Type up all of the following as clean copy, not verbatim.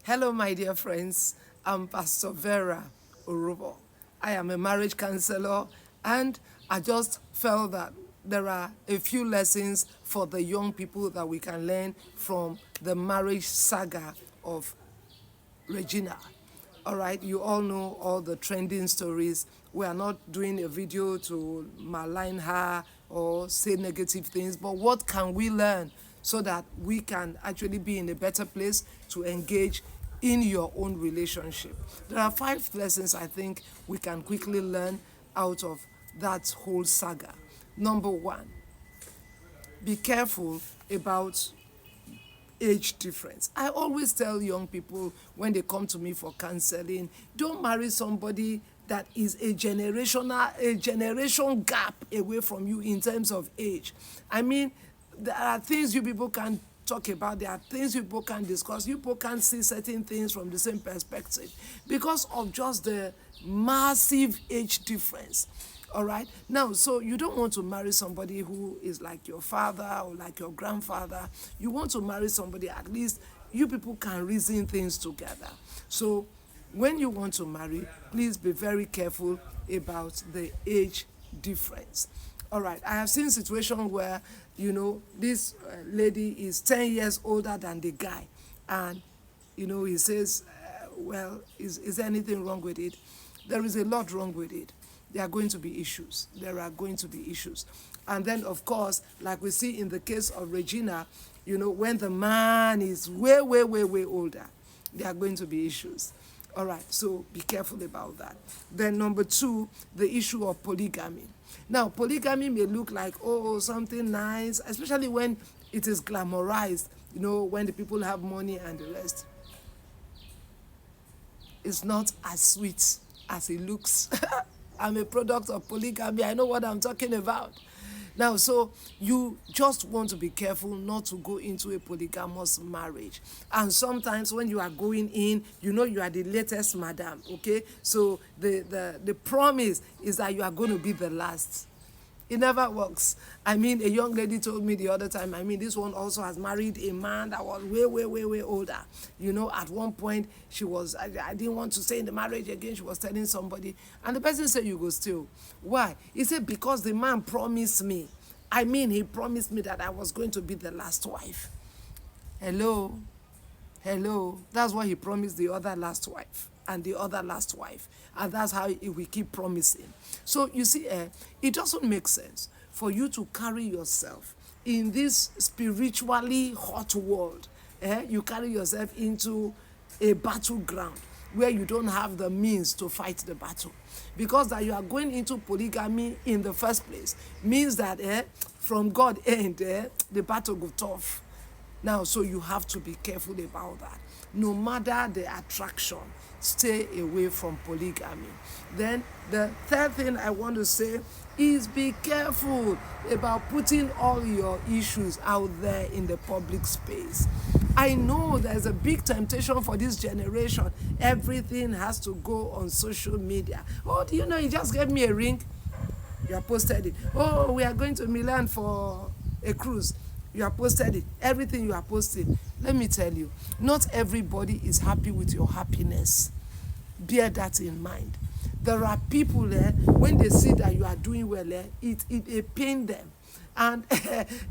Hello, my dear friends. I'm Pastor Vera Urubo. I am a marriage counselor, and I just felt that there are a few lessons for the young people that we can learn from the marriage saga of Regina. All right, you all know all the trending stories. We are not doing a video to malign her or say negative things, but what can we learn so that we can actually be in a better place to engage in your own relationship? There are 5 lessons I think we can quickly learn out of that whole saga. Number 1, be careful about age difference. I always tell young people when they come to me for counseling, don't marry somebody that is a generation gap away from you in terms of age. I mean, there are things you people can talk about, there are things you people can discuss, you people can see certain things from the same perspective because of just the massive age difference. All right. Now, so you don't want to marry somebody who is like your father or like your grandfather. You want to marry somebody at least you people can reason things together. So when you want to marry, please be very careful about the age difference. All right. I have seen situations where, this lady is 10 years older than the guy. And, he says, well, is there anything wrong with it? There is a lot wrong with it. There are going to be issues. There are going to be issues. And then, of course, like we see in the case of Regina, when the man is way, way, way, way older, there are going to be issues. All right, so be careful about that. Then number 2, the issue of polygamy. Now, polygamy may look like, something nice, especially when it is glamorized, when the people have money and the rest. It's not as sweet as it looks. I'm a product of polygamy. I know what I'm talking about. Now, so you just want to be careful not to go into a polygamous marriage. And sometimes when you are going in, you are the latest madam, okay? So the promise is that you are going to be the last. It never works. I mean, a young lady told me the other time, this one also has married a man that was way, way, way, way older. At one point, I didn't want to stay in the marriage again. She was telling somebody. And the person said, you go still. Why? He said, because the man promised me. He promised me that I was going to be the last wife. Hello? That's what he promised the other last wife and the other last wife. And that's how we keep promising. So you see, it doesn't make sense for you to carry yourself in this spiritually hot world. You carry yourself into a battleground where you don't have the means to fight the battle. Because that you are going into polygamy in the first place means that from God end, the battle go tough. Now, so you have to be careful about that. No matter the attraction, stay away from polygamy. Then the third thing I want to say is be careful about putting all your issues out there in the public space. I know there's a big temptation for this generation. Everything has to go on social media. Oh, do you know he just gave me a ring? You have posted it. Oh, we are going to Milan for a cruise. You have posted it. Everything you are posting. Let me tell you, not everybody is happy with your happiness. Bear that in mind. There are people there, when they see that you are doing well, it pains them. And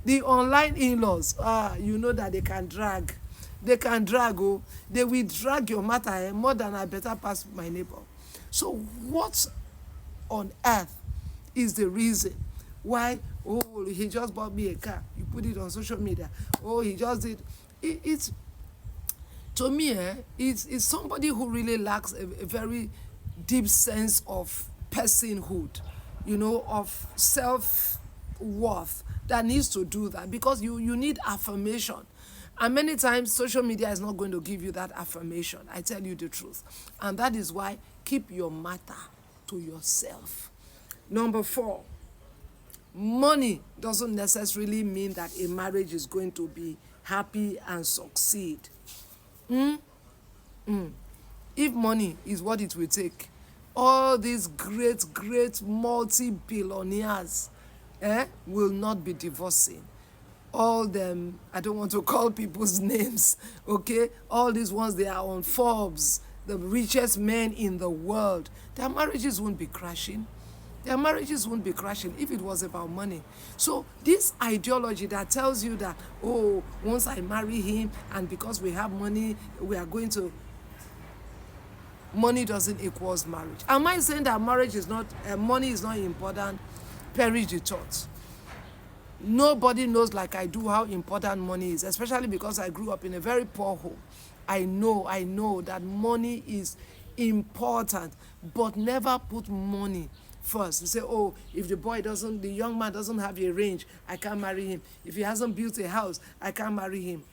the online in-laws, you know that they can drag. They can drag, they will drag your matter more than I better pass my neighbor. So what on earth is the reason why, he just bought me a car, you put it on social media, he just did, it's, to me, it's somebody who really lacks a very deep sense of personhood, of self-worth that needs to do that, because you need affirmation. And many times, social media is not going to give you that affirmation. I tell you the truth. And that is why, keep your matter to yourself. Number 4, money doesn't necessarily mean that a marriage is going to be happy and succeed. If money is what it will take, all these great multi-billionaires will not be divorcing. all them, I don't want to call people's names, okay? All these ones, they are on Forbes, the richest men in the world. Their marriages won't be crashing. Their marriages won't be crashing if it was about money. So this ideology that tells you that, oh, once I marry him and because we have money, we are going to, money doesn't equals marriage. Am I saying that marriage is not, money is not important? Perish the thought. Nobody knows like I do how important money is, especially because I grew up in a very poor home. I know that money is important, but never put money first. You say, oh, if the young man doesn't have a range, I can't marry him. If he hasn't built a house, I can't marry him.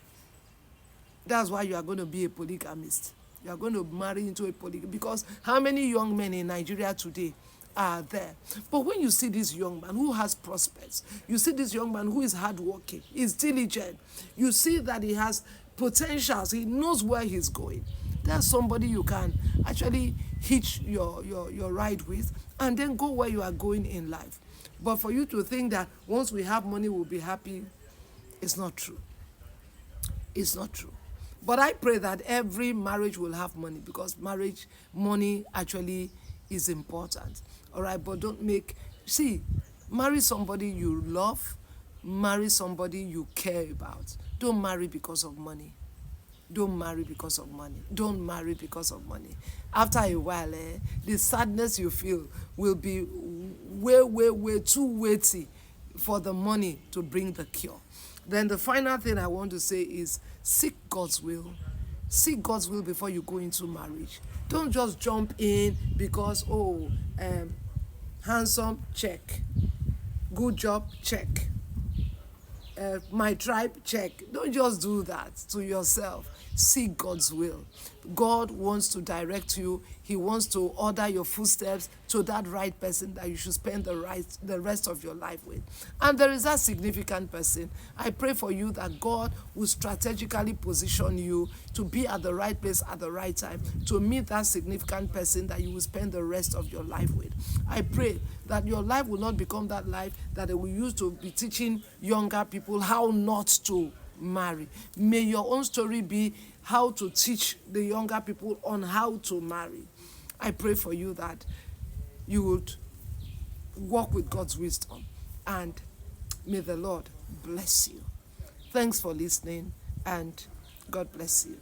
That's why you are going to be a polygamist. You are going to marry into a polygamy, because how many young men in Nigeria today are there? But when you see this young man who has prospects, you see this young man who is hardworking, is diligent, you see that he has potentials, he knows where he's going. That's somebody you can actually hitch your ride with and then go where you are going in life. But for you to think that once we have money, we'll be happy, it's not true. It's not true. But I pray that every marriage will have money, because money actually is important. All right, but marry somebody you love, marry somebody you care about. Don't marry because of money. Don't marry because of money. Don't marry because of money. After a while, the sadness you feel will be way too weighty for the money to bring the cure. Then the final thing I want to say is seek God's will. Seek God's will before you go into marriage. Don't just jump in because, handsome, check. Good job, check. My tribe, check. Don't just do that to yourself. Seek God's will. God wants to direct you. He wants to order your footsteps to that right person that you should spend the rest of your life with. And there is that significant person. I pray for you that God will strategically position you to be at the right place at the right time, to meet that significant person that you will spend the rest of your life with. I pray that your life will not become that life that they will use to be teaching younger people how not to marry. May your own story be how to teach the younger people on how to marry. I pray for you that you would walk with God's wisdom, and may the Lord bless you. Thanks for listening, and God bless you.